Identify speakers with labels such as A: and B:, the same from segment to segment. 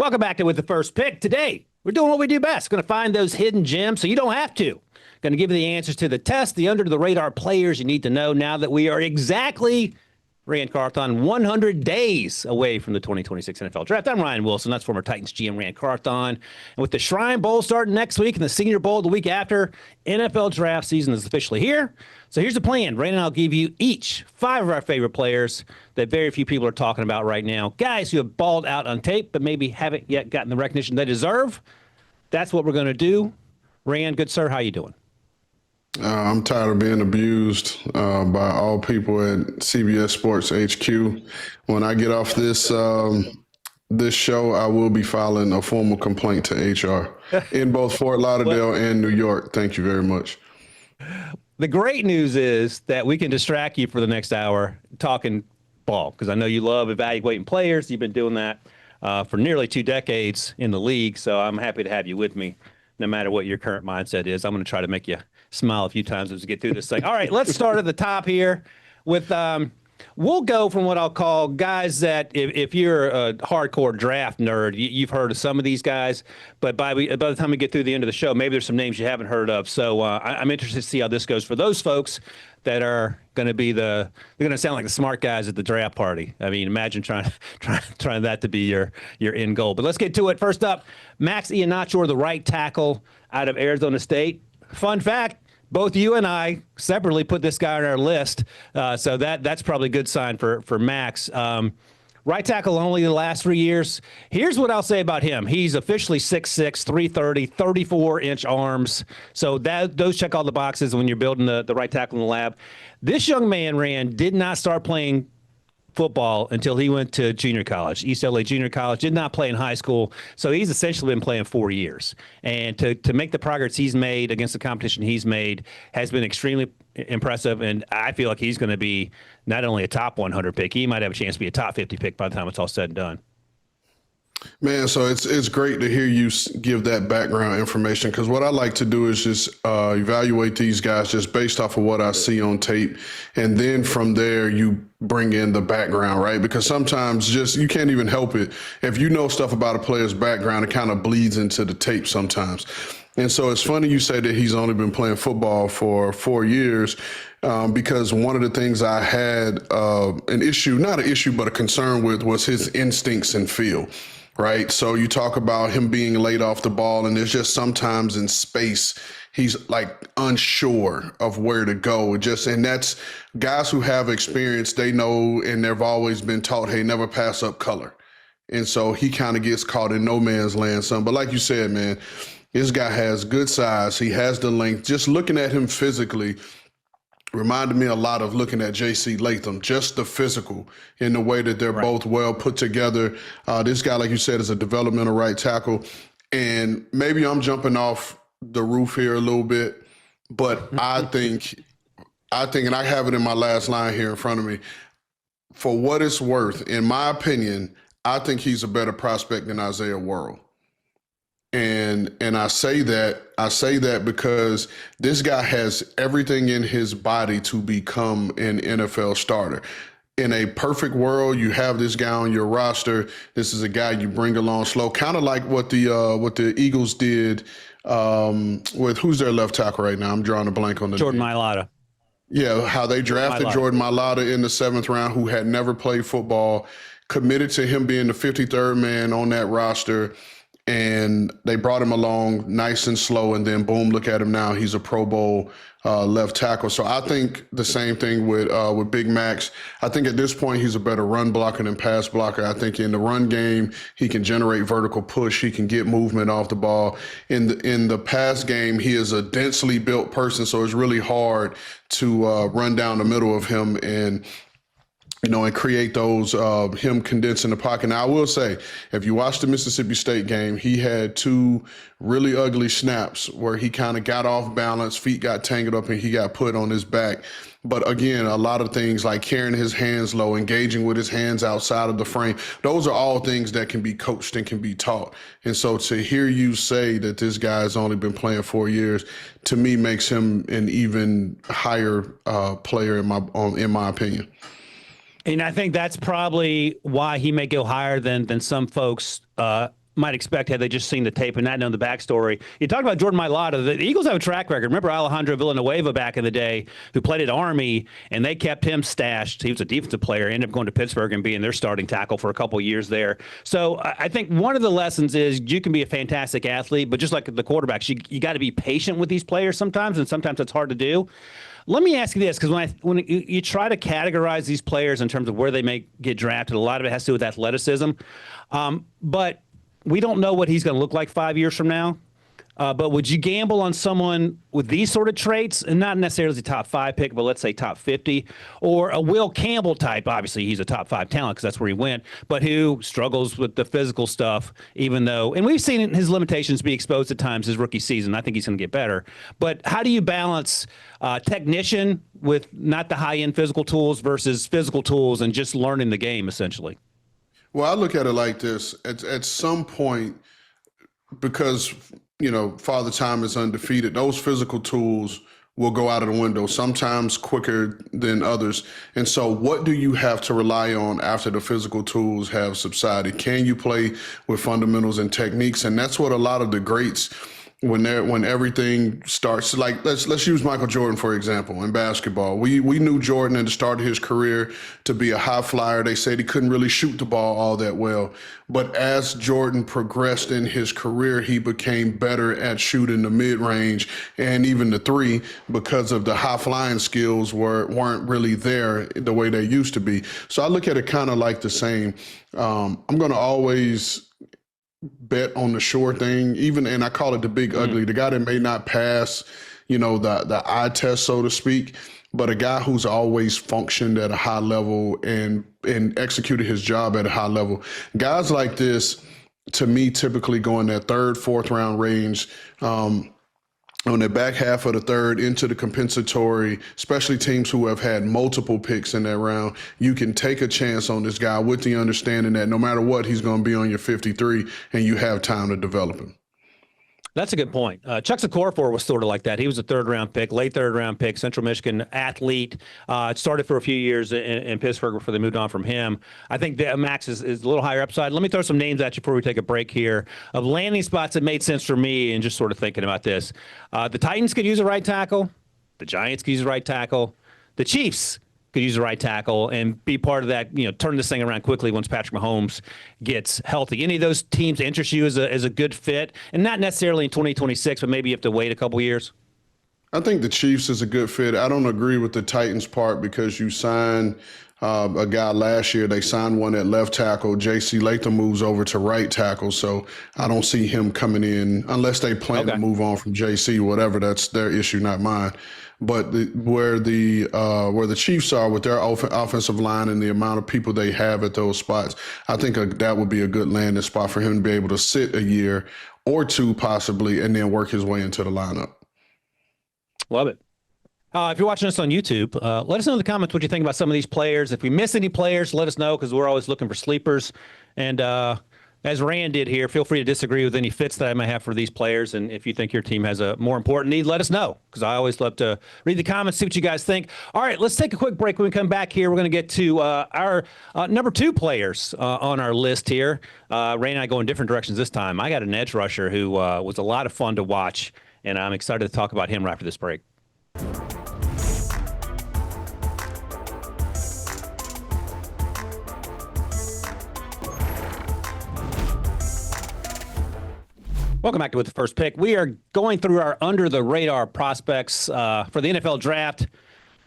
A: Welcome back to With the First Pick. Today, we're doing what we do best. Going to find those hidden gems so you don't have to. Going to give you the answers to the test, the under-the-radar players you need to know now that we are exactly, Rand Carthon, 100 days away from the 2026 NFL Draft. I'm Ryan Wilson. That's former Titans GM Rand Carthon. And with the Shrine Bowl starting next week and the Senior Bowl the week after, NFL Draft season is officially here. So here's the plan. Rand and I'll give you each 5 of our favorite players that very few people are talking about right now. Guys who have balled out on tape but maybe haven't yet gotten the recognition they deserve. That's what we're going to do. Rand, good sir, how you doing?
B: I'm tired of being abused by all people at CBS Sports HQ. When I get off this show, I will be filing a formal complaint to HR in both Fort Lauderdale and New York. Thank you very much.
A: The great news is that we can distract you for the next hour talking ball, because I know you love evaluating players. You've been doing that for nearly 2 decades in the league, so I'm happy to have you with me no matter what your current mindset is. I'm going to try to make you smile a few times as we get through this thing. All right, let's start at the top here with we'll go from what I'll call guys that if you're a hardcore draft nerd, you've heard of some of these guys, but by the time we get through the end of the show, maybe there's some names you haven't heard of. So I'm interested to see how this goes for those folks that are going to be they're going to sound like the smart guys at the draft party. I mean, imagine trying that to be your end goal. But let's get to it. First up, Max Iheanachor, the right tackle out of Arizona State. Fun fact, both you and I separately put this guy on our list, so that's probably a good sign for Max. Right tackle only the last 3 years. Here's what I'll say about him. He's officially 6'6", 330, 34-inch arms. So those check all the boxes when you're building the right tackle in the lab. This young man, Rand, did not start playing football until he went to junior college, East LA Junior College, did not play in high school. So he's essentially been playing 4 years. And to make the progress he's made against the competition he's made has been extremely impressive. And I feel like he's going to be not only a top 100 pick, he might have a chance to be a top 50 pick by the time it's all said and done.
B: Man, so it's great to hear you give that background information, because what I like to do is just evaluate these guys just based off of what I see on tape. And then from there, you bring in the background, right? Because sometimes just you can't even help it. If you know stuff about a player's background, it kind of bleeds into the tape sometimes. And so it's funny you say that he's only been playing football for 4 years. Because one of the things I had not an issue, but a concern with was his instincts and feel. Right. So you talk about him being laid off the ball, and there's just sometimes in space, he's like unsure of where to go. And that's guys who have experience, they know, and they've always been taught, hey, never pass up color. And so he kind of gets caught in no man's land, son. But like you said, man, this guy has good size. He has the length. Just looking at him physically reminded me a lot of looking at J.C. Latham, just the physical in the way that they're both well put together. This guy, like you said, is a developmental right tackle. And maybe I'm jumping off the roof here a little bit, but I think, and I have it in my last line here in front of me, for what it's worth, in my opinion, I think he's a better prospect than Isaiah Worrell. And I say that because this guy has everything in his body to become an NFL starter. In a perfect world, you have this guy on your roster. This is a guy you bring along slow, kind of like what the Eagles did with who's their left tackle right now? I'm drawing a blank on the
A: Jordan Mailata.
B: Yeah, how they drafted Jordan Mailata in the 7th round, who had never played football, committed to him being the 53rd man on that roster. And they brought him along nice and slow, and then boom, look at him now. He's a Pro Bowl left tackle. So I think the same thing with Big Max. I think at this point he's a better run blocker than pass blocker. I think in the run game he can generate vertical push. He can get movement off the ball. In the pass game, he is a densely built person, so it's really hard to run down the middle of him and create those, him condensing the pocket. Now, I will say, if you watch the Mississippi State game, he had 2 really ugly snaps where he kind of got off balance, feet got tangled up, and he got put on his back. But again, a lot of things like carrying his hands low, engaging with his hands outside of the frame, those are all things that can be coached and can be taught. And so to hear you say that this guy's only been playing 4 years, to me, makes him an even higher player in my opinion.
A: And I think that's probably why he may go higher than some folks might expect had they just seen the tape and not known the backstory. You talked about Jordan Mailata. The Eagles have a track record. Remember Alejandro Villanueva back in the day, who played at Army, and they kept him stashed. He was a defensive player, ended up going to Pittsburgh and being their starting tackle for a couple of years there. So I think one of the lessons is you can be a fantastic athlete, but just like the quarterbacks, you got to be patient with these players sometimes, and sometimes it's hard to do. Let me ask you this, because when you try to categorize these players in terms of where they may get drafted, a lot of it has to do with athleticism. But we don't know what he's going to look like 5 years from now. But would you gamble on someone with these sort of traits, and not necessarily the top 5 pick, but let's say top 50, or a Will Campbell type? Obviously, he's a top 5 talent because that's where he went, but who struggles with the physical stuff, even though, and we've seen his limitations be exposed at times his rookie season. I think he's going to get better. But how do you balance technician with not the high-end physical tools versus physical tools and just learning the game, essentially?
B: Well, I look at it like this. At some point, because Father Time is undefeated, those physical tools will go out of the window, sometimes quicker than others. And so what do you have to rely on after the physical tools have subsided? Can you play with fundamentals and techniques? And that's what a lot of the greats, when everything starts, like let's use Michael Jordan, for example, in basketball. We knew Jordan at the start of his career to be a high flyer. They said he couldn't really shoot the ball all that well. But as Jordan progressed in his career, he became better at shooting the mid-range and even the three, because of the high flying skills weren't really there the way they used to be. So I look at it kind of like the same. I'm going to always bet on the sure thing, and I call it the big ugly, the guy that may not pass, the eye test, so to speak, but a guy who's always functioned at a high level and executed his job at a high level. Guys like this, to me, typically go in that third, fourth round range, on the back half of the third into the compensatory, especially teams who have had multiple picks in that round. You can take a chance on this guy with the understanding that no matter what, he's going to be on your 53 and you have time to develop him.
A: That's a good point. Chuck Okorafor was sort of like that. He was a third-round pick, late third-round pick, Central Michigan athlete. Started for a few years in Pittsburgh before they moved on from him. I think that Max is a little higher upside. Let me throw some names at you before we take a break here of landing spots that made sense for me and just sort of thinking about this. The Titans could use a right tackle. The Giants could use a right tackle. The Chiefs could use a right tackle and be part of that, turn this thing around quickly once Patrick Mahomes gets healthy. Any of those teams interest you as a good fit? And not necessarily in 2026, but maybe you have to wait a couple years?
B: I think the Chiefs is a good fit. I don't agree with the Titans part because you signed a guy last year. They signed one at left tackle. J.C. Latham moves over to right tackle. So I don't see him coming in unless they plan to move on from J.C. Whatever, that's their issue, not mine. But where the Chiefs are with their offensive line and the amount of people they have at those spots, I think that would be a good landing spot for him to be able to sit a year or two possibly and then work his way into the lineup.
A: Love it. If you're watching us on YouTube, let us know in the comments what you think about some of these players. If we miss any players, let us know because we're always looking for sleepers. And as Rand did here, feel free to disagree with any fits that I may have for these players. And if you think your team has a more important need, let us know because I always love to read the comments, see what you guys think. All right, let's take a quick break. When we come back here, we're going to get to our number 2 players on our list here. Ray and I go in different directions this time. I got an edge rusher who was a lot of fun to watch, and I'm excited to talk about him right after this break. Welcome back to With the First Pick. We are going through our under-the-radar prospects for the NFL draft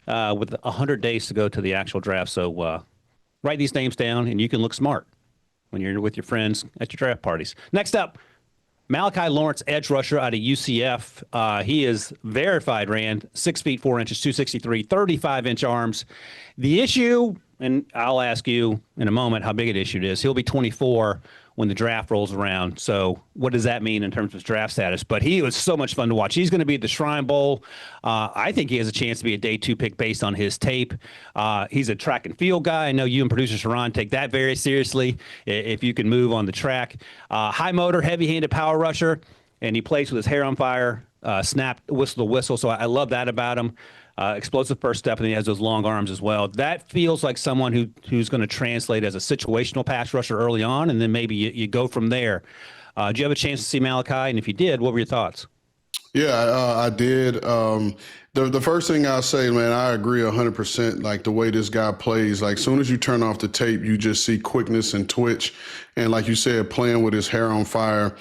A: with 100 days to go to the actual draft. So write these names down, and you can look smart when you're with your friends at your draft parties. Next up, Malachi Lawrence, edge rusher out of UCF. He is verified, Rand, 6 feet 4 inches, 263, 35-inch arms. The issue, and I'll ask you in a moment how big an issue it is, he'll be 24 when the draft rolls around. So what does that mean in terms of his draft status? But he was so much fun to watch. He's going to be at the Shrine Bowl. I think he has a chance to be a day 2 pick based on his tape. He's a track and field guy. I know you and producer Sharon take that very seriously if you can move on the track. High motor, heavy-handed power rusher. and he plays with his hair on fire, snap, whistle to whistle. So I love that about him. Explosive first step, and he has those long arms as well. That feels like someone who's going to translate as a situational pass rusher early on, and then maybe you go from there. Do you have a chance to see Malachi? And if you did, what were your thoughts?
B: Yeah, I did. The first thing I'll say, man, I agree 100%. Like the way this guy plays, like soon as you turn off the tape, you just see quickness and twitch. And like you said, playing with his hair on fire.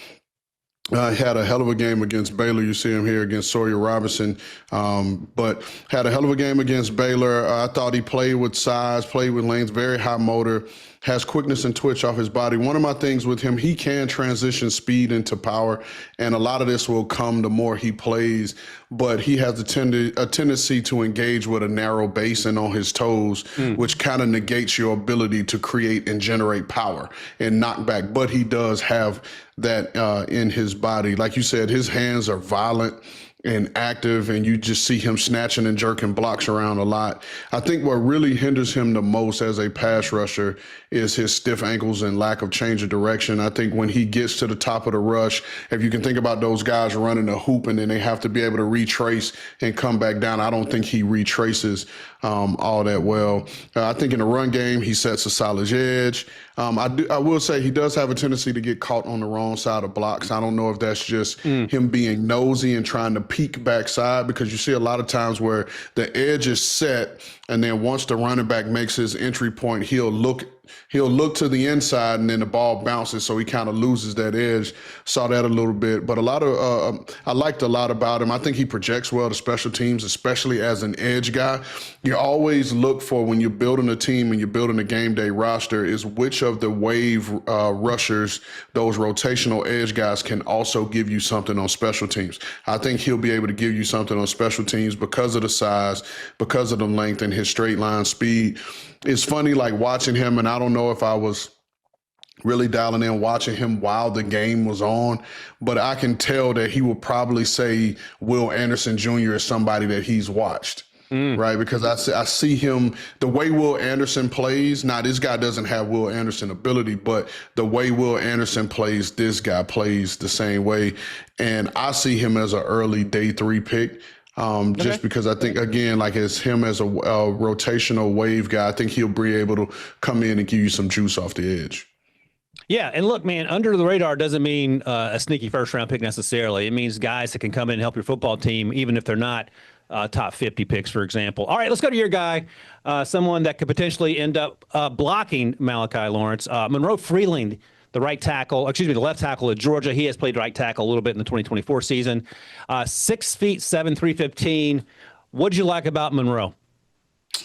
B: Had a hell of a game against Baylor. You see him here against Sawyer Robinson, but had a hell of a game against Baylor. I thought he played with size, played with length, very high motor, has quickness and twitch off his body. One of my things with him, he can transition speed into power, and a lot of this will come the more he plays, but he has a tendency to engage with a narrow base and on his toes, which kind of negates your ability to create and generate power and knock back. But he does have that in his body. Like you said, his hands are violent and active, and you just see him snatching and jerking blocks around a lot. I think what really hinders him the most as a pass rusher is his stiff ankles and lack of change of direction. I think when he gets to the top of the rush, if you can think about those guys running a hoop and then they have to be able to retrace and come back down, I don't think he retraces all that well. I think in the run game, he sets a solid edge. I will say he does have a tendency to get caught on the wrong side of blocks. I don't know if that's just him being nosy and trying to peek backside, because you see a lot of times where the edge is set, and then once the running back makes his entry point, he'll look to the inside, and then the ball bounces, so he kind of loses that edge. Saw that a little bit, but I liked a lot about him. I think he projects well to special teams, especially as an edge guy. You always look for, when you're building a team and you're building a game day roster, is which of the wave rushers, those rotational edge guys, can also give you something on special teams. I think he'll be able to give you something on special teams because of the size, because of the length and his straight line speed. It's funny, like watching him, and I don't know if I was really dialing in watching him while the game was on, but I can tell that he will probably say Will Anderson Jr. is somebody that he's watched. Right, because I see him, the way Will Anderson plays. Now, this guy doesn't have Will Anderson ability, but the way Will Anderson plays, this guy plays the same way. And I see him as an early day 3 pick. Just because I think, again, like as him as a rotational wave guy, I think he'll be able to come in and give you some juice off the edge.
A: Yeah, and look, man, under the radar doesn't mean a sneaky first-round pick necessarily. It means guys that can come in and help your football team, even if they're not top 50 picks, for example. All right, let's go to your guy, someone that could potentially end up blocking Malachi Lawrence. Monroe Freeling, the left tackle at Georgia. He has played right tackle a little bit in the 2024 season. 6'7", 315. What did you like about Monroe?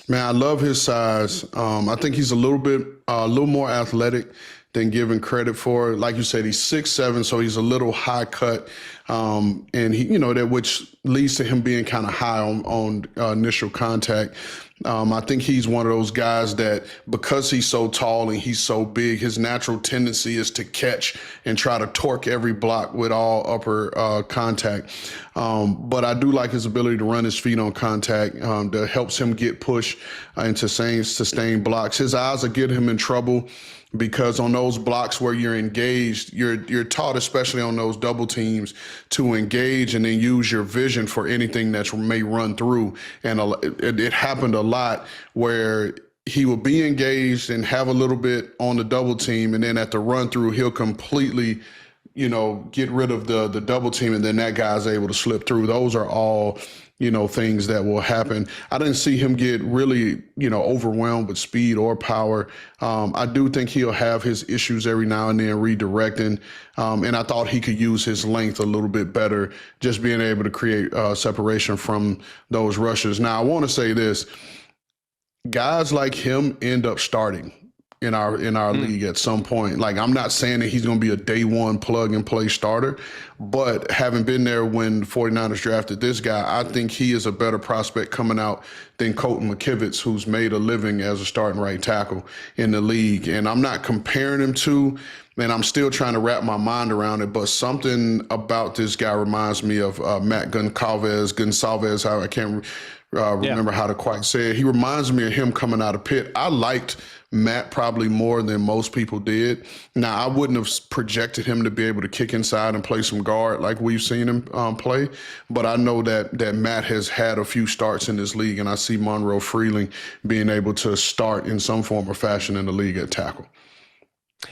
B: Man, I love his size. I think he's a little more athletic than given credit for. Like you said, he's 6'7", so he's a little high cut. And he, that which leads to him being kind of high on initial contact. I think he's one of those guys that, because he's so tall and he's so big, his natural tendency is to catch and try to torque every block with all upper contact. But I do like his ability to run his feet on contact. That helps him get push into sustained blocks. His eyes will get him in trouble, because on those blocks where you're engaged, you're taught, especially on those double teams, to engage and then use your vision for anything that may run through. And it happened a lot where he will be engaged and have a little bit on the double team, and then at the run through, he'll completely, get rid of the double team, and then that guy's able to slip through. Those are all things that will happen. I didn't see him get really, overwhelmed with speed or power. I do think he'll have his issues every now and then redirecting. And I thought he could use his length a little bit better, just being able to create separation from those rushers. Now, I want to say this. Guys like him end up starting in our league at some point. Like, I'm not saying that he's going to be a day one plug and play starter, but having been there when the 49ers drafted this guy, I think he is a better prospect coming out than Colton McKivitz, who's made a living as a starting right tackle in the league. And I'm not comparing him to, and I'm still trying to wrap my mind around it, but something about this guy reminds me of Matt Gonsalves, how I can't remember how to quite say it. He reminds me of him coming out of Pitt. I liked Matt probably more than most people did. Now, I wouldn't have projected him to be able to kick inside and play some guard guard like we've seen him play. But I know that Matt has had a few starts in this league, and I see Monroe Freeling being able to start in some form or fashion in the league at tackle.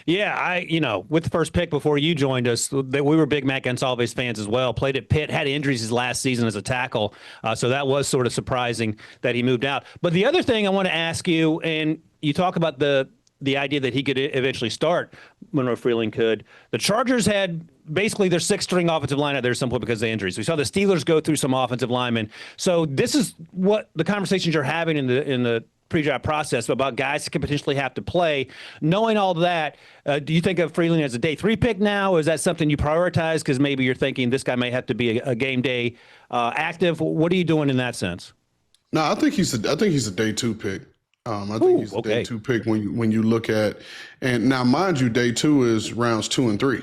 A: Yeah, with the first pick before you joined us, we were big Matt Gonsalves fans as well. Played at Pitt, had injuries his last season as a tackle, so that was sort of surprising that he moved out. But the other thing I want to ask you, and you talk about the idea that he could eventually start, Monroe Freeling could. The Chargers had basically their sixth-string offensive line out there at some point because of injuries. We saw the Steelers go through some offensive linemen. So this is what the conversations you're having in the pre-draft process about guys that could potentially have to play. Knowing all that, do you think of Freeling as a day 3 pick now? Or is that something you prioritize because maybe you're thinking this guy may have to be a game day active? What are you doing in that sense?
B: No, I think he's a day 2 pick. I think he's a day 2 pick when you look at, and now mind you, day 2 is rounds 2 and 3.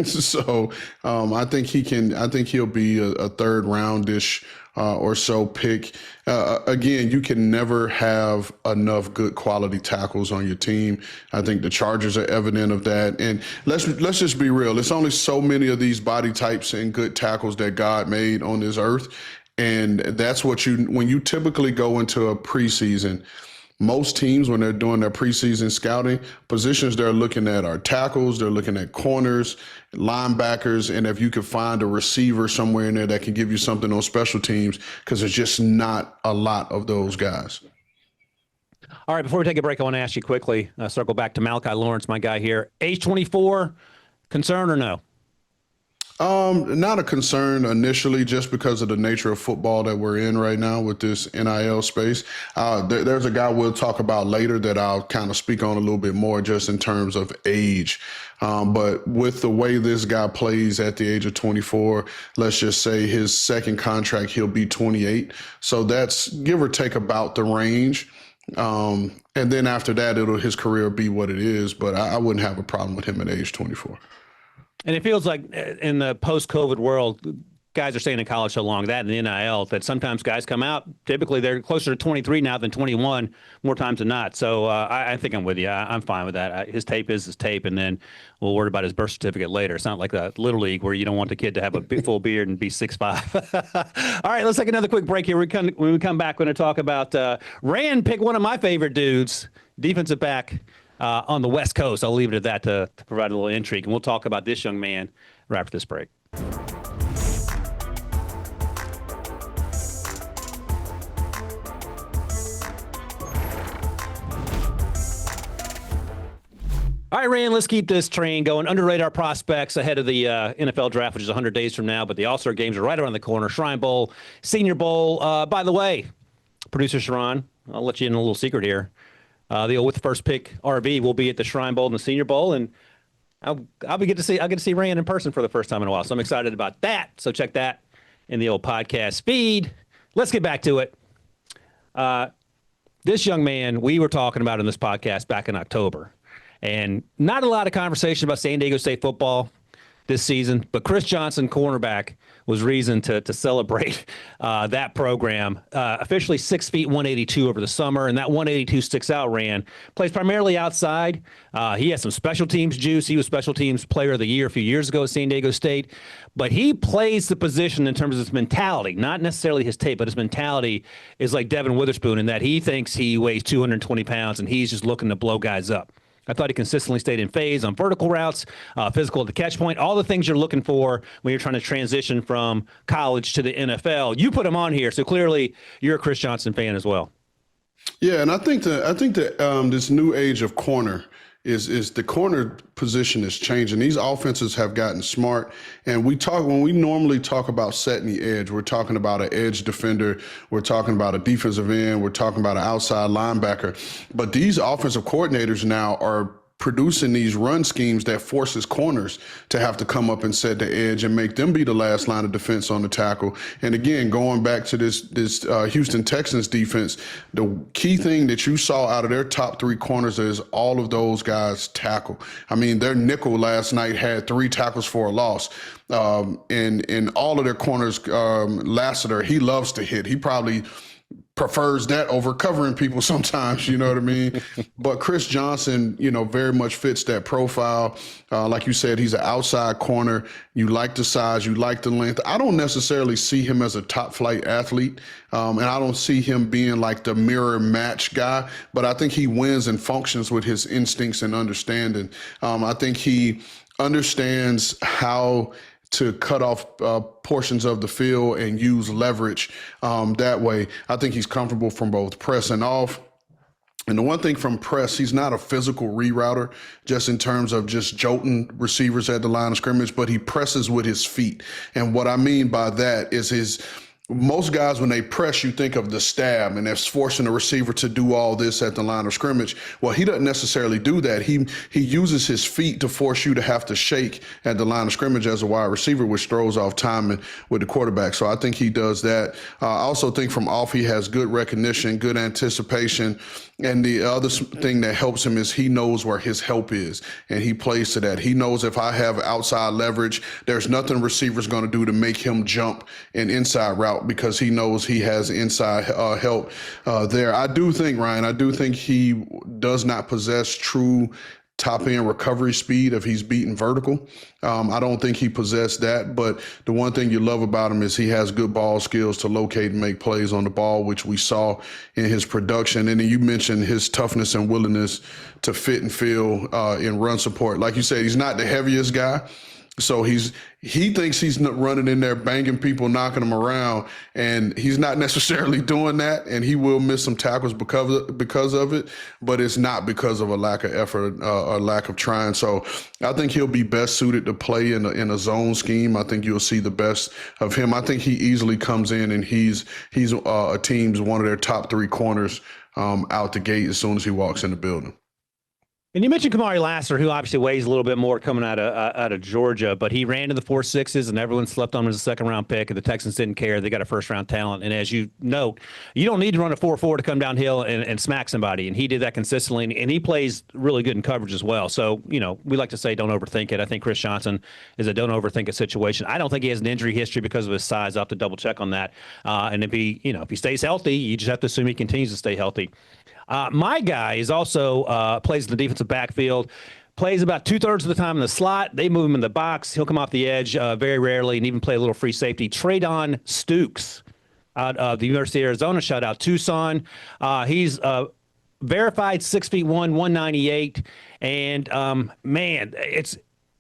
B: So I think he'll be a third roundish or so pick. Again, you can never have enough good quality tackles on your team. I think the Chargers are evident of that. And let's just be real. There's only so many of these body types and good tackles that God made on this earth. And that's what when you typically go into a preseason, most teams, when they're doing their preseason scouting, positions they're looking at are tackles, they're looking at corners, linebackers, and if you could find a receiver somewhere in there that can give you something on special teams, because there's just not a lot of those guys.
A: All right, before we take a break, I want to ask you quickly, circle back to Malachi Lawrence, my guy here. Age 24, concern or no?
B: Not a concern initially, just because of the nature of football that we're in right now with this NIL space. There's a guy we'll talk about later that I'll kind of speak on a little bit more just in terms of age. But with the way this guy plays at the age of 24, let's just say his second contract, he'll be 28. So that's give or take about the range. And then after that, his career will be what it is. But I wouldn't have a problem with him at age 24.
A: And it feels like in the post-COVID world, guys are staying in college so long, that and the NIL, that sometimes guys come out, typically they're closer to 23 now than 21, more times than not. So I think I'm with you. I'm fine with that. His tape is his tape, and then we'll worry about his birth certificate later. It's not like the Little League where you don't want the kid to have a big, full beard and be 6'5". All right, let's take another quick break here. When we come back, we're going to talk about Rand pick one of my favorite dudes, defensive back, on the West Coast. I'll leave it at that to provide a little intrigue. And we'll talk about this young man right after this break. All right, Rand, let's keep this train going. Underrate our prospects ahead of the NFL draft, which is 100 days from now. But the All-Star games are right around the corner. Shrine Bowl, Senior Bowl. By the way, producer Sharon, I'll let you in a little secret here. With the first pick RV will be at the Shrine Bowl and the Senior Bowl, and I'll get to see Rand in person for the first time in a while. So I'm excited about that. So check that in the old podcast feed. Let's get back to it. This young man we were talking about in this podcast back in October, and not a lot of conversation about San Diego State football this season, but Chris Johnson, cornerback, was reason to celebrate that program. Officially 6 feet 182 over the summer, and that 182 sticks out. Rand plays primarily outside. He has some special teams juice. He was special teams player of the year a few years ago at San Diego State, but he plays the position in terms of his mentality, not necessarily his tape, but his mentality is like Devin Witherspoon in that he thinks he weighs 220 pounds and he's just looking to blow guys up. I thought he consistently stayed in phase on vertical routes, physical at the catch point, all the things you're looking for when you're trying to transition from college to the NFL. You put him on here, so clearly you're a Chris Johnson fan as well.
B: Yeah, and I think that this new age of corner is the corner position is changing. These offenses have gotten smart, and when we normally talk about setting the edge, we're talking about an edge defender, we're talking about a defensive end, we're talking about an outside linebacker. But these offensive coordinators now are producing these run schemes that forces corners to have to come up and set the edge and make them be the last line of defense on the tackle. And again, going back to this Houston Texans defense, the key thing that you saw out of their top 3 corners is all of those guys tackle. I mean, their nickel last night had 3 tackles for a loss. And all of their corners, Lassiter, he loves to hit. He probably prefers that over covering people sometimes, you know what I mean? But Chris Johnson, very much fits that profile. Like you said, he's an outside corner. You like the size, you like the length. I don't necessarily see him as a top flight athlete. And I don't see him being like the mirror match guy, but I think he wins and functions with his instincts and understanding. I think he understands how to cut off portions of the field and use leverage that way. I think he's comfortable from both press and off. And the one thing from press, he's not a physical rerouter, just in terms of just jolting receivers at the line of scrimmage, but he presses with his feet. And what I mean by that is most guys, when they press, you think of the stab, and that's forcing the receiver to do all this at the line of scrimmage. Well, he doesn't necessarily do that. He uses his feet to force you to have to shake at the line of scrimmage as a wide receiver, which throws off timing with the quarterback. So I think he does that. I also think from off, he has good recognition, good anticipation. And the other thing that helps him is he knows where his help is, and he plays to that. He knows if I have outside leverage, there's nothing receiver's going to do to make him jump an inside route, because he knows he has inside help there. I do think, Ryan, he does not possess true top-end recovery speed if he's beaten vertical. I don't think he possessed that, but the one thing you love about him is he has good ball skills to locate and make plays on the ball, which we saw in his production. And then you mentioned his toughness and willingness to fit and feel in run support. Like you said, he's not the heaviest guy. So he thinks he's running in there banging people, knocking them around, and he's not necessarily doing that. And he will miss some tackles because of it, but it's not because of a lack of effort or lack of trying. So I think he'll be best suited to play in a zone scheme. I think you'll see the best of him. I think he easily comes in and he's a team's one of their top 3 corners out the gate as soon as he walks in the building.
A: And you mentioned Kamari Lasser, who obviously weighs a little bit more coming out of Georgia, but he ran to the 4.6s, and everyone slept on him as a second-round pick, and the Texans didn't care. They got a first-round talent. And as you note, you don't need to run a 4.4 to come downhill and smack somebody, and he did that consistently, and he plays really good in coverage as well. So, we like to say don't overthink it. I think Chris Johnson is a don't overthink it situation. I don't think he has an injury history because of his size. I'll have to double-check on that. And if he stays healthy, you just have to assume he continues to stay healthy. My guy is also plays in the defensive backfield, plays about 2/3 of the time in the slot. They move him in the box. He'll come off the edge very rarely and even play a little free safety. Treydan Stukes out of the University of Arizona, shout out Tucson. He's verified 6'1", 198. And man, it's,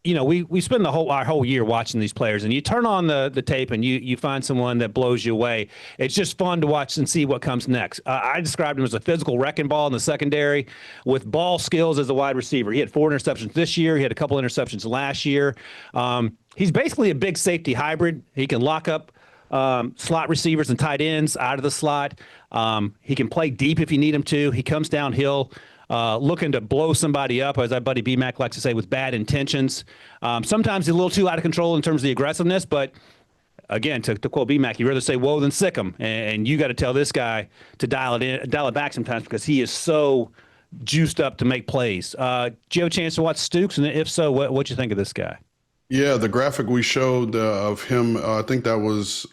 A: we spend our whole year watching these players, and you turn on the tape and you find someone that blows you away. It's just fun to watch and see what comes next. I described him as a physical wrecking ball in the secondary with ball skills as a wide receiver. He had 4 interceptions this year. He had a couple interceptions last year. He's basically a big safety hybrid. He can lock up slot receivers and tight ends out of the slot. He can play deep if you need him to. He comes downhill looking to blow somebody up, as our buddy B-Mac likes to say, with bad intentions. Sometimes he's a little too out of control in terms of the aggressiveness, but again, to quote B-Mac, you'd rather say whoa than sick him. And you got to tell this guy to dial it back sometimes, because he is so juiced up to make plays. Do you have a chance to watch Stukes? And if so, what you think of this guy?
B: Yeah, the graphic we showed of him, I think that was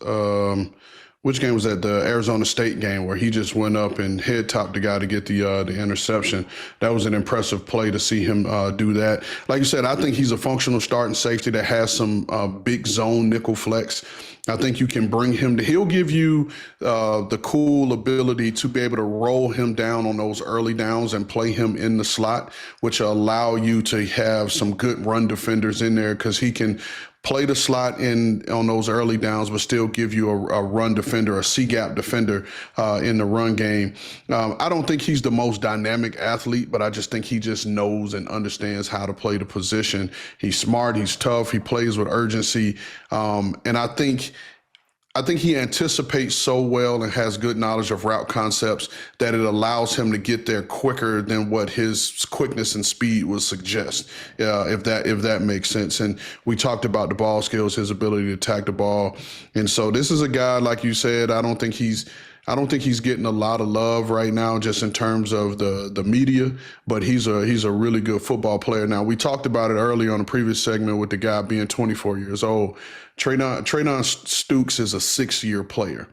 B: which game was that? The Arizona State game, where he just went up and head topped the guy to get the interception. That was an impressive play to see him do that. Like you said, I think he's a functional starting safety that has some big zone nickel flex. I think you can bring him he'll give you the cool ability to be able to roll him down on those early downs and play him in the slot, which will allow you to have some good run defenders in there, because he can play the slot on those early downs, but still give you a run defender, a C-gap defender in the run game. I don't think he's the most dynamic athlete, but I just think he just knows and understands how to play the position. He's smart, he's tough, he plays with urgency, and I think he anticipates so well and has good knowledge of route concepts that it allows him to get there quicker than what his quickness and speed would suggest, if that makes sense. And we talked about the ball skills, his ability to attack the ball. And so this is a guy, like you said, I don't think he's getting a lot of love right now, just in terms of the media, but he's a really good football player. Now, we talked about it earlier on the previous segment with the guy being 24 years old. Treydan Stukes is a 6-year player.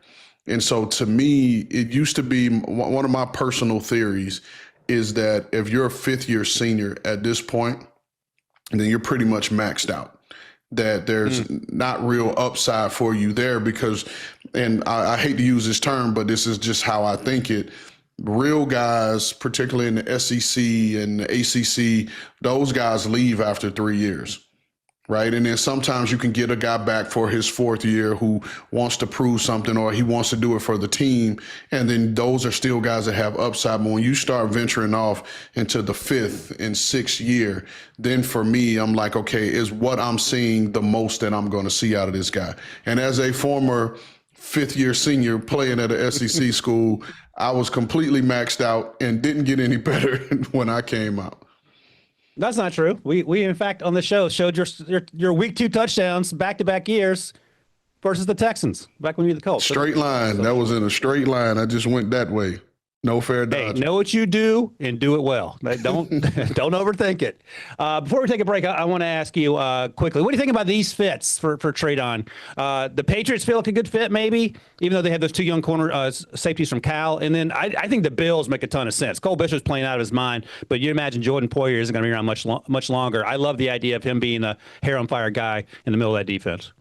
B: And so to me, it used to be one of my personal theories is that if you're a fifth year senior at this point, then you're pretty much maxed out. That there's not real upside for you there because, and I hate to use this term, but this is just how I think it. Real guys, particularly in the SEC and the ACC, those guys leave after 3 years, right? And then sometimes you can get a guy back for his fourth year who wants to prove something or he wants to do it for the team. And then those are still guys that have upside. But when you start venturing off into the fifth and sixth year, then for me, I'm like, okay, is what I'm seeing the most that I'm going to see out of this guy? And as a former fifth year senior playing at a SEC school, I was completely maxed out and didn't get any better when I came out.
A: That's not true. We in fact on the show showed your week 2 touchdowns back-to-back years versus the Texans back when you were the Colts.
B: Straight line. That was in a straight line. I just went that way. No fair dodge.
A: Hey, know what you do and do it well. Don't don't overthink it. Before we take a break, I want to ask you quickly, what do you think about these fits for Treydan? The Patriots feel like a good fit, maybe, even though they have those 2 young corner safeties from Cal. And then I think the Bills make a ton of sense. Cole Bishop's playing out of his mind, but you imagine Jordan Poyer isn't going to be around much longer. I love the idea of him being a hair on fire guy in the middle of that defense.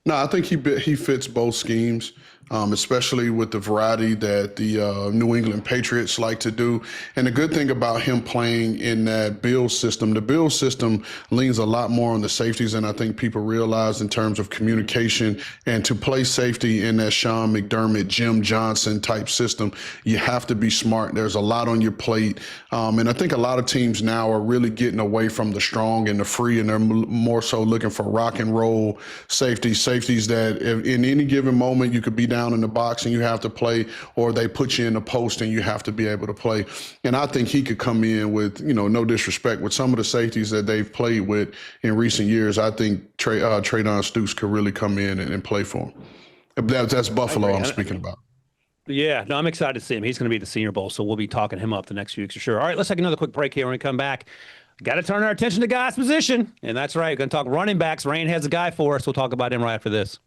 B: No, I think he fits both schemes, especially with the variety that the New England Patriots like to do. And the good thing about him playing in that Bills system, the Bills system leans a lot more on the safeties than I think people realize in terms of communication. And to play safety in that Sean McDermott, Jim Johnson type system, you have to be smart. There's a lot on your plate. And I think a lot of teams now are really getting away from the strong and the free, and they're more so looking for rock and roll safeties that in any given moment you could be down in the box and you have to play, or they put you in the post and you have to be able to play. And I think he could come in with, no disrespect, with some of the safeties that they've played with in recent years. I think Treydan Stukes could really come in and play for him. That's Buffalo I'm speaking about.
A: Yeah, no, I'm excited to see him. He's going to be at the Senior Bowl, so we'll be talking him up the next few weeks for sure. All right, let's take another quick break here. When we come back, got to turn our attention to Guy's position. And that's right. We're going to talk running backs. Rain has a guy for us. We'll talk about him right after this.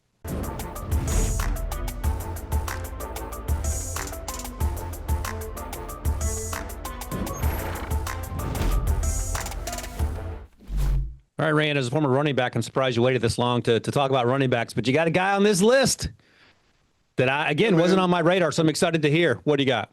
A: All right, Rain, as a former running back, I'm surprised you waited this long to talk about running backs, but you got a guy on this list that wasn't on my radar, so I'm excited to hear. What do you got?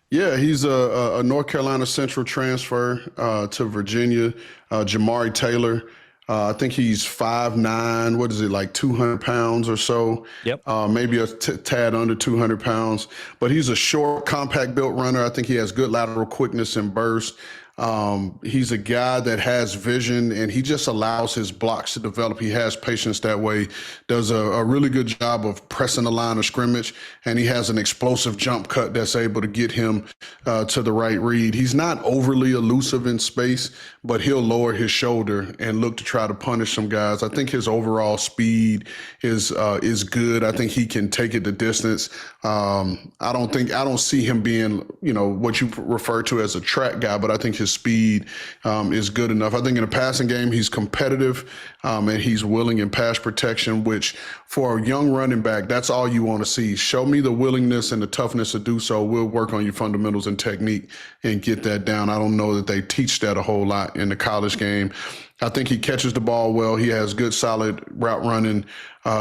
B: Yeah, he's a North Carolina Central transfer to Virginia, Jamari Taylor. I think he's 5'9", what is it, like 200 pounds or so?
A: Yep.
B: Maybe a tad under 200 pounds. But he's a short, compact built runner. I think he has good lateral quickness and burst. He's a guy that has vision, and he just allows his blocks to develop. He has patience that way, does a really good job of pressing the line of scrimmage, and he has an explosive jump cut that's able to get him to the right read. He's not overly elusive in space, but he'll lower his shoulder and look to try to punish some guys. I think his overall speed is good. I think he can take it the distance. I don't see him being, what you refer to as a track guy, but I think his speed is good enough. I think in the passing game, he's competitive and he's willing in pass protection, which for a young running back, that's all you want to see. Show me the willingness and the toughness to do so. We'll work on your fundamentals and technique and get that down. I don't know that they teach that a whole lot in the college game. I think he catches the ball well. He has good, solid route running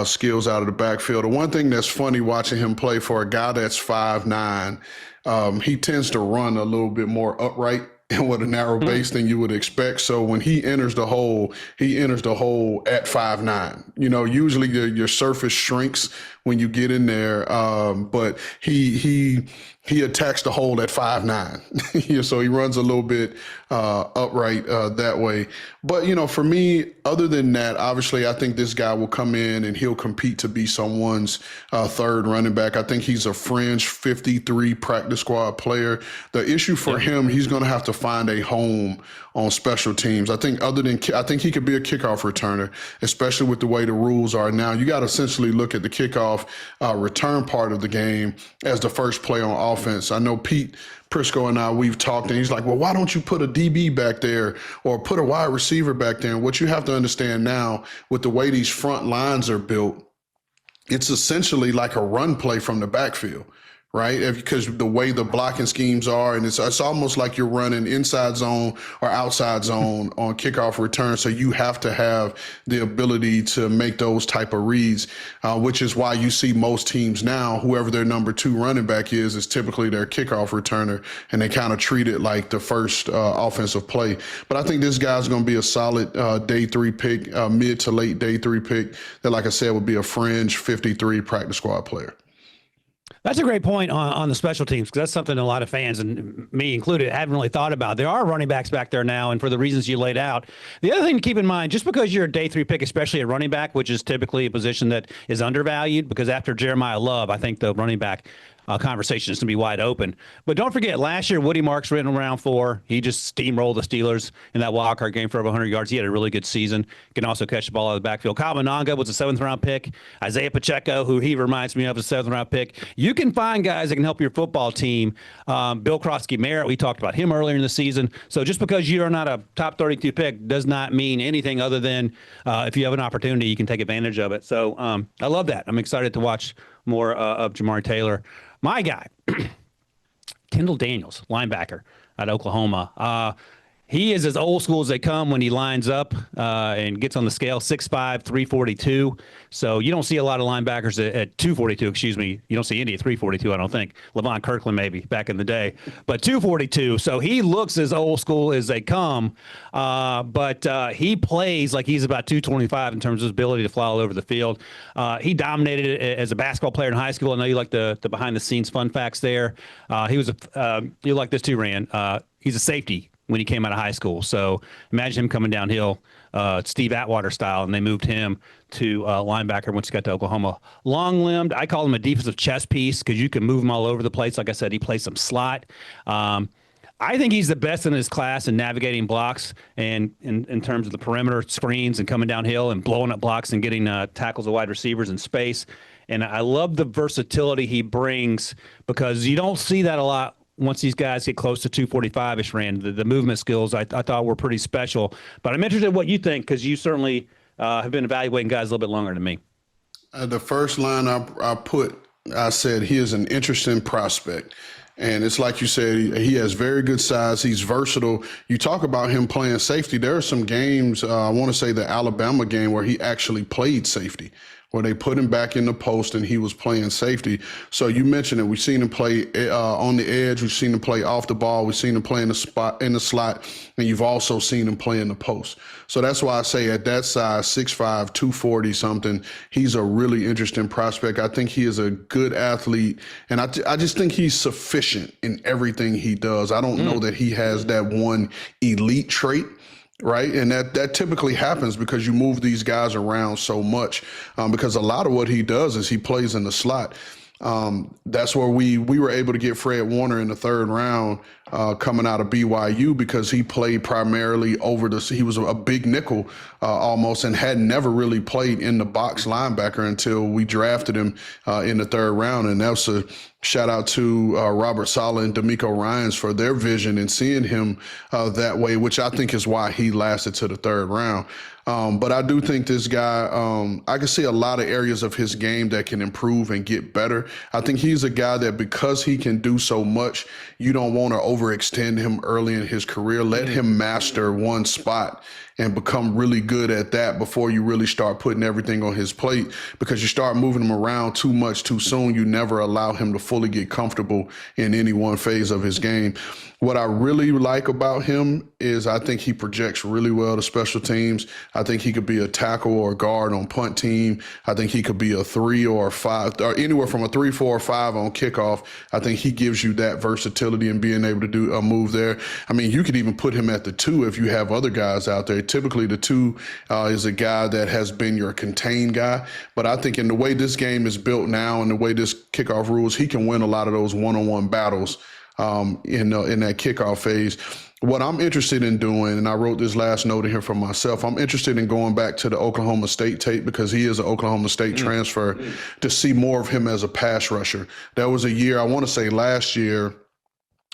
B: skills out of the backfield. The one thing that's funny watching him play, for a guy that's 5'9", he tends to run a little bit more upright and with a narrow base than you would expect. So when he enters the hole at 5'9". Usually your surface shrinks when you get in there, but he attacks the hole at 5'9". So he runs a little bit upright that way. But, for me, other than that, obviously, I think this guy will come in and he'll compete to be someone's third running back. I think he's a fringe 53 practice squad player. The issue for him, he's going to have to find a home on special teams. I think he could be a kickoff returner, especially with the way the rules are now. You got to essentially look at the kickoff return part of the game as the first play on offense. I know Pete Prisco and I, we've talked, and he's like, well, why don't you put a DB back there or put a wide receiver back there? And what you have to understand now, with the way these front lines are built, it's essentially like a run play from the backfield, right? Because the way the blocking schemes are, and it's almost like you're running inside zone or outside zone on kickoff return. So you have to have the ability to make those type of reads, which is why you see most teams now, whoever their number 2 running back is typically their kickoff returner, and they kind of treat it like the first offensive play. But I think this guy's going to be a solid day 3 pick, mid to late day 3 pick that, like I said, would be a fringe 53 practice squad player.
A: That's a great point on the special teams, because that's something a lot of fans, and me included, haven't really thought about. There are running backs back there now, and for the reasons you laid out. The other thing to keep in mind, just because you're a day 3 pick, especially at running back, which is typically a position that is undervalued, because after Jeremiah Love, I think the running back conversation is going to be wide open. But don't forget, last year, Woody Marks ran around 4. He just steamrolled the Steelers in that wild card game for over 100 yards. He had a really good season. Can also catch the ball out of the backfield. Kyle Monanga was a 7th-round pick. Isaiah Pacheco, who he reminds me of, a 7th-round pick. You can find guys that can help your football team. Bill Krosky-Merritt, we talked about him earlier in the season. So just because you're not a top 32 pick does not mean anything other than if you have an opportunity, you can take advantage of it. So I love that. I'm excited to watch more of Jamari Taylor. My guy, Kendal Daniels, linebacker at Oklahoma. He is as old school as they come when he lines up and gets on the scale, 6'5", 342. So you don't see a lot of linebackers at 242, excuse me. You don't see any at 342, I don't think. Levon Kirkland maybe back in the day. But 242. So he looks as old school as they come. But he plays like he's about 225 in terms of his ability to fly all over the field. He dominated as a basketball player in high school. I know you like the behind-the-scenes fun facts there. You like this too, Rand. He's a safety when he came out of high school. So imagine him coming downhill, Steve Atwater style, and they moved him to linebacker once he got to Oklahoma. Long-limbed, I call him a defensive chess piece because you can move him all over the place. Like I said, he plays some slot. I think he's the best in his class in navigating blocks and in terms of the perimeter screens and coming downhill and blowing up blocks and getting tackles of wide receivers in space. And I love the versatility he brings because you don't see that a lot once these guys get close to 245-ish, Rand. The movement skills I thought were pretty special. But I'm interested in what you think because you certainly have been evaluating guys a little bit longer than me.
B: The first line I said he is an interesting prospect. And it's like you said, he has very good size. He's versatile. You talk about him playing safety. There are some games, I want to say the Alabama game, where he actually played safety, where they put him back in the post and he was playing safety. So you mentioned it. We've seen him play on the edge. We've seen him play off the ball. We've seen him play in the slot, and you've also seen him play in the post. So that's why I say at that size, 6'5", 240 something, he's a really interesting prospect. I think he is a good athlete, and I just think he's sufficient in everything he does. I don't know that he has that one elite trait. Right. And that typically happens because you move these guys around so much because a lot of what he does is he plays in the slot. That's where we were able to get Fred Warner in the 3rd round coming out of BYU because he played primarily he was a big nickel almost and had never really played in the box linebacker until we drafted him in the 3rd round. And that's a shout out to Robert Saleh and D'Amico Ryans for their vision and seeing him that way, which I think is why he lasted to the 3rd round. But I do think this guy, I can see a lot of areas of his game that can improve and get better. I think he's a guy that because he can do so much, you don't want to overextend him early in his career. Let him master one spot and become really good at that before you really start putting everything on his plate, because you start moving him around too much too soon. You never allow him to fully get comfortable in any one phase of his game. What I really like about him is I think he projects really well to special teams. I think he could be a tackle or a guard on punt team. I think he could be a 3 or a 5, or anywhere from a 3, 4, or 5 on kickoff. I think he gives you that versatility and being able to do a move there. I mean, you could even put him at the 2 if you have other guys out there. Typically, the 2 is a guy that has been your contained guy. But I think in the way this game is built now and the way this kickoff rules, he can win a lot of those one-on-one battles in that kickoff phase. What I'm interested in doing, and I wrote this last note in here for myself, I'm interested in going back to the Oklahoma State tape because he is an Oklahoma State transfer to see more of him as a pass rusher. That was a year, I want to say last year,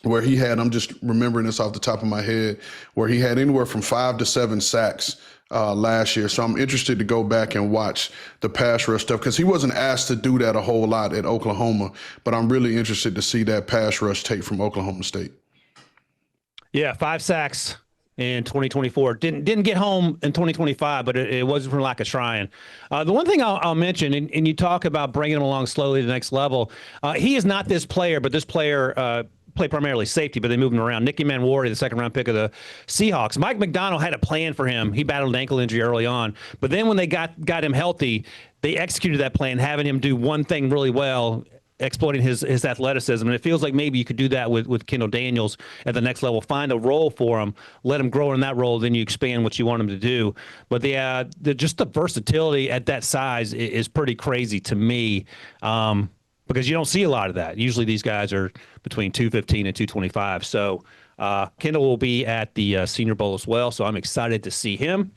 B: where he had, I'm just remembering this off the top of my head, where he had anywhere from 5 to 7 sacks last year. So I'm interested to go back and watch the pass rush stuff because he wasn't asked to do that a whole lot at Oklahoma, but I'm really interested to see that pass rush tape from Oklahoma State.
A: Yeah, 5 sacks in 2024. Didn't get home in 2025, but it wasn't from lack of trying. The one thing I'll mention, and you talk about bringing him along slowly to the next level, he is not this player, but this player play primarily safety, but they moved him around. Nicky Manwari, the second-round pick of the Seahawks. Mike McDonald had a plan for him. He battled an ankle injury early on, but then when they got him healthy, they executed that plan, having him do one thing really well, exploiting his athleticism. And it feels like maybe you could do that with Kendal Daniels at the next level. Find a role for him, let him grow in that role, then you expand what you want him to do. But just the versatility at that size is pretty crazy to me. Because you don't see a lot of that. Usually these guys are between 215 and 225. So Kendal will be at the Senior Bowl as well. So I'm excited to see him.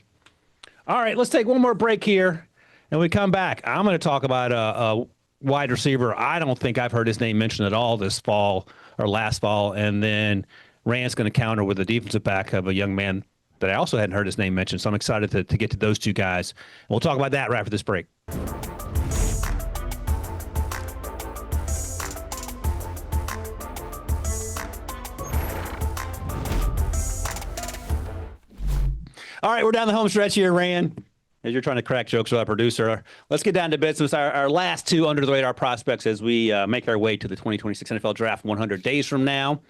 A: All right, let's take one more break here. And we come back. I'm going to talk about a wide receiver. I don't think I've heard his name mentioned at all this fall or last fall. And then Rand's going to counter with a defensive back of a young man that I also hadn't heard his name mentioned. So I'm excited to get to those two guys. And we'll talk about that right after this break. All right, we're down the home stretch here, Rand. As you're trying to crack jokes with our producer, let's get down to business. Our last two under-the-radar prospects as we make our way to the 2026 NFL Draft 100 days from now.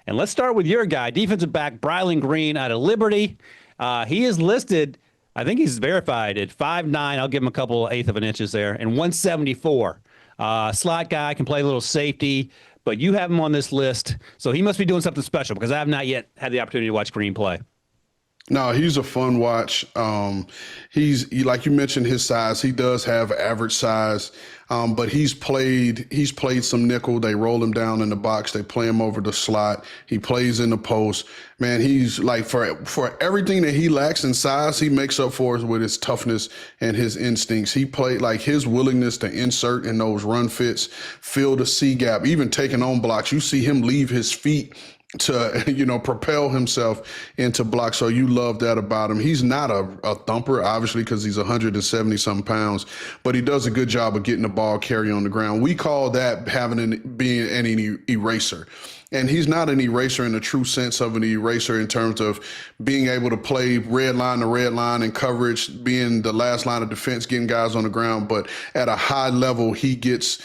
A: And let's start with your guy, defensive back Brylan Green out of Liberty. He is listed, I think he's verified at 5'9". I'll give him a couple eighth of an inches there, and 174. Slot guy, can play a little safety, but you have him on this list, so he must be doing something special because I have not yet had the opportunity to watch Green play.
B: No, he's a fun watch. He's like you mentioned, his size. He does have average size, but he's played some nickel. They roll him down in the box. They play him over the slot. He plays in the post. Man, he's like for everything that he lacks in size, he makes up for it with his toughness and his instincts. He played like his willingness to insert in those run fits, fill the C gap, even taking on blocks. You see him leave his feet to, propel himself into blocks. So you love that about him. He's not a thumper, obviously, because he's 170-something pounds, but he does a good job of getting the ball carry on the ground. We call that being an eraser. And he's not an eraser in the true sense of an eraser in terms of being able to play red line to red line and coverage, being the last line of defense, getting guys on the ground. But at a high level, he's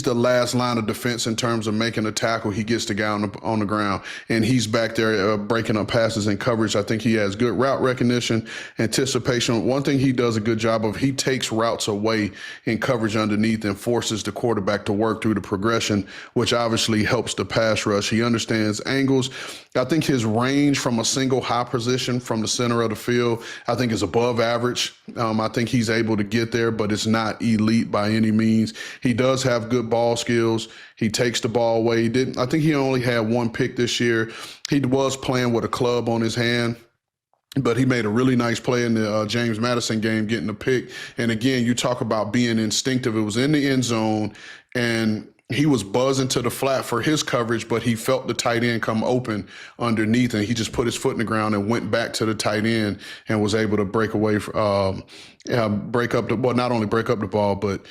B: the last line of defense in terms of making a tackle. He gets the guy on the ground, and he's back there breaking up passes and coverage. I think he has good route recognition, anticipation. One thing he does a good job of, he takes routes away in coverage underneath and forces the quarterback to work through the progression, which obviously helps the pass rush. He understands angles. I think his range from a single high position from the center of the field, I think is above average. I think he's able to get there, but it's not elite by any means. He does have good ball skills. He takes the ball away. I think he only had one pick this year. He was playing with a club on his hand, but he made a really nice play in the James Madison game, getting the pick. And again, you talk about being instinctive. It was in the end zone, and he was buzzing to the flat for his coverage, but he felt the tight end come open underneath, and he just put his foot in the ground and went back to the tight end and was able to break away, not only break up the ball, but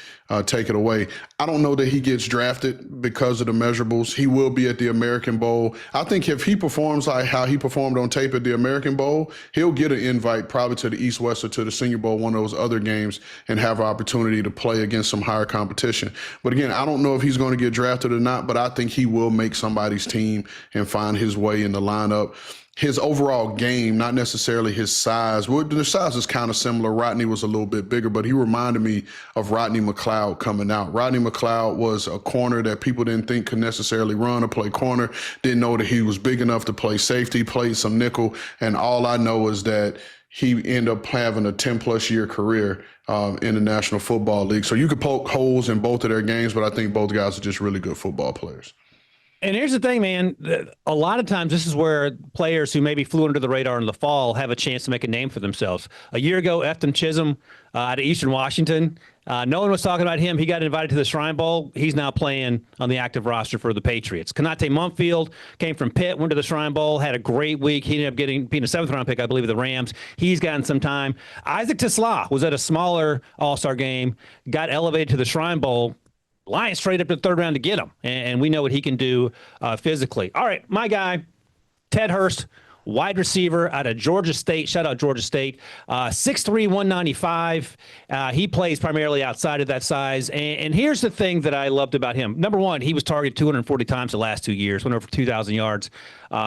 B: take it away. I don't know that he gets drafted because of the measurables. He will be at the American Bowl. I think if he performs like how he performed on tape at the American Bowl, he'll get an invite probably to the East West or to the Senior Bowl, one of those other games, and have an opportunity to play against some higher competition. But again, I don't know if he's going to get drafted or not, but I think he will make somebody's team and find his way in the lineup. His overall game, not necessarily his size. Well, the size is kind of similar. Rodney was a little bit bigger, but he reminded me of Rodney McLeod coming out. Rodney McLeod was a corner that people didn't think could necessarily run or play corner, didn't know that he was big enough to play safety, played some nickel, and all I know is that he ended up having a 10-plus year career in the National Football League. So you could poke holes in both of their games, but I think both guys are just really good football players.
A: And here's the thing, man. A lot of times this is where players who maybe flew under the radar in the fall have a chance to make a name for themselves. A year ago, Efton Chisholm out of Eastern Washington, No one was talking about him. He got invited to the Shrine Bowl. He's now playing on the active roster for the Patriots. Konate Mumfield came from Pitt, went to the Shrine Bowl, had a great week. He ended up being a 7th-round pick, I believe, of the Rams. He's gotten some time. Isaac Tislah was at a smaller All-Star game, got elevated to the Shrine Bowl. Lions trade up to the 3rd round to get him, and we know what he can do physically. All right, my guy, Ted Hurst, wide receiver out of Georgia State. Shout out Georgia State. 6'3", 195. He plays primarily outside of that size. And here's the thing that I loved about him. Number one, he was targeted 240 times the last 2 years, went over 2,000 yards.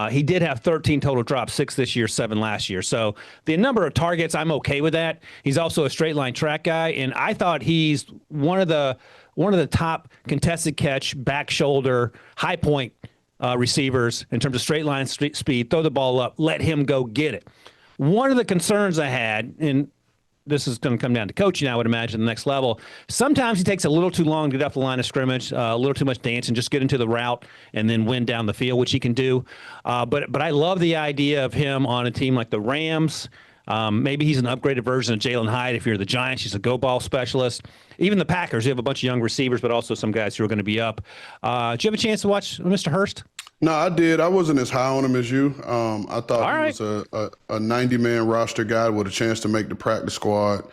A: He did have 13 total drops, 6 this year, 7 last year. So the number of targets, I'm okay with that. He's also a straight line track guy, and I thought he's one of the top contested catch, back shoulder, high point receivers in terms of straight line speed. Throw the ball up, let him go get it. One of the concerns I had, and this is going to come down to coaching, I would imagine, the next level. Sometimes he takes a little too long to get off the line of scrimmage, a little too much dancing, just get into the route and then win down the field, which he can do. But I love the idea of him on a team like the Rams. Maybe he's an upgraded version of Jalen Hyde. If you're the Giants, he's a go ball specialist. Even the Packers, you have a bunch of young receivers, but also some guys who are going to be up. Did you have a chance to watch Mr. Hurst?
B: No, I did. I wasn't as high on him as you. I thought he was a 90-man roster guy with a chance to make the practice squad.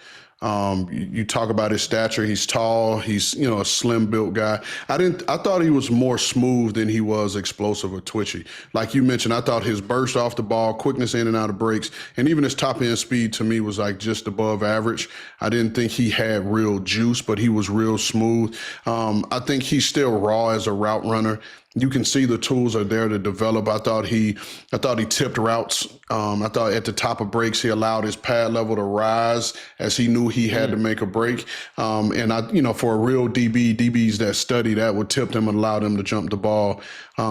B: You talk about his stature. He's tall. He's, a slim built guy. I thought he was more smooth than he was explosive or twitchy. Like you mentioned, I thought his burst off the ball, quickness in and out of breaks, and even his top end speed to me was like just above average. I didn't think he had real juice, but he was real smooth. I think he's still raw as a route runner. You can see the tools are there to develop. I thought he tipped routes. I thought at the top of breaks, he allowed his pad level to rise as he knew he had to make a break. And for a real DBs that study, that would tip them and allow them to jump the ball.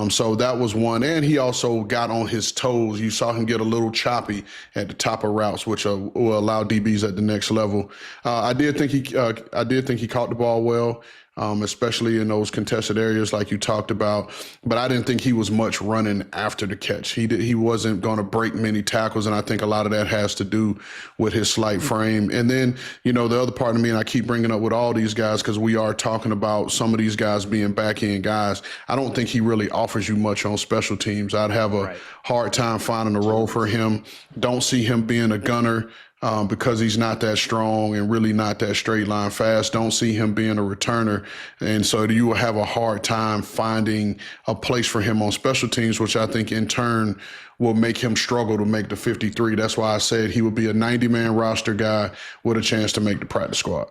B: So that was one. And he also got on his toes. You saw him get a little choppy at the top of routes, which will allow DBs at the next level. I did think he caught the ball well. Especially in those contested areas like you talked about. But I didn't think he was much running after the catch. He wasn't going to break many tackles, and I think a lot of that has to do with his slight frame. And then, the other part of me, and I keep bringing up with all these guys because we are talking about some of these guys being back-end guys, I don't think he really offers you much on special teams. I'd have a hard time finding a role for him. Don't see him being a gunner. Because he's not that strong and really not that straight line fast. Don't see him being a returner. And so you will have a hard time finding a place for him on special teams, which I think in turn will make him struggle to make the 53. That's why I said he would be a 90-man roster guy with a chance to make the practice squad.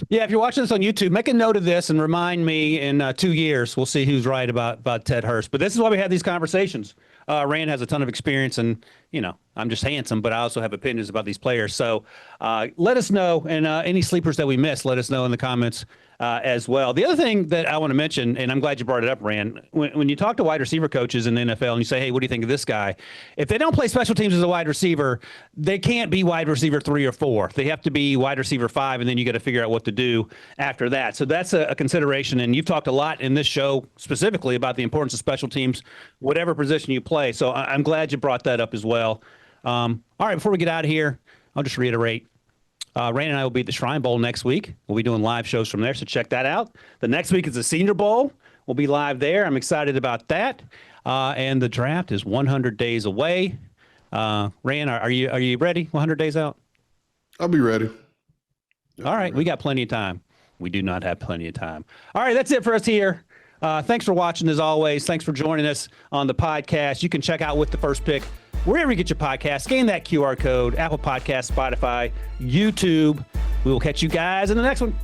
A: Yeah, if you're watching this on YouTube, make a note of this and remind me in 2 years. We'll see who's right about Ted Hurst. But this is why we have these conversations. Rand has a ton of experience, and, I'm just handsome, but I also have opinions about these players. So let us know, and any sleepers that we missed, let us know in the comments as well. The other thing that I want to mention, and I'm glad you brought it up, Rand, when you talk to wide receiver coaches in the NFL and you say, hey, what do you think of this guy? If they don't play special teams as a wide receiver, they can't be wide receiver 3 or 4. They have to be wide receiver 5, and then you got to figure out what to do after that. So that's a consideration, and you've talked a lot in this show specifically about the importance of special teams, whatever position you play. So I'm glad you brought that up as well. All right, before we get out of here, I'll just reiterate. Rand and I will be at the Shrine Bowl next week. We'll be doing live shows from there, so check that out. The next week is the Senior Bowl. We'll be live there. I'm excited about that. And the draft is 100 days away. Rand, are you ready? 100 days out?
B: I'll be ready.
A: All right, we got plenty of time. We do not have plenty of time. All right, that's it for us here. Thanks for watching, as always. Thanks for joining us on the podcast. You can check out With the First Pick wherever you get your podcast. Scan that QR code, Apple Podcasts, Spotify, YouTube. We will catch you guys in the next one.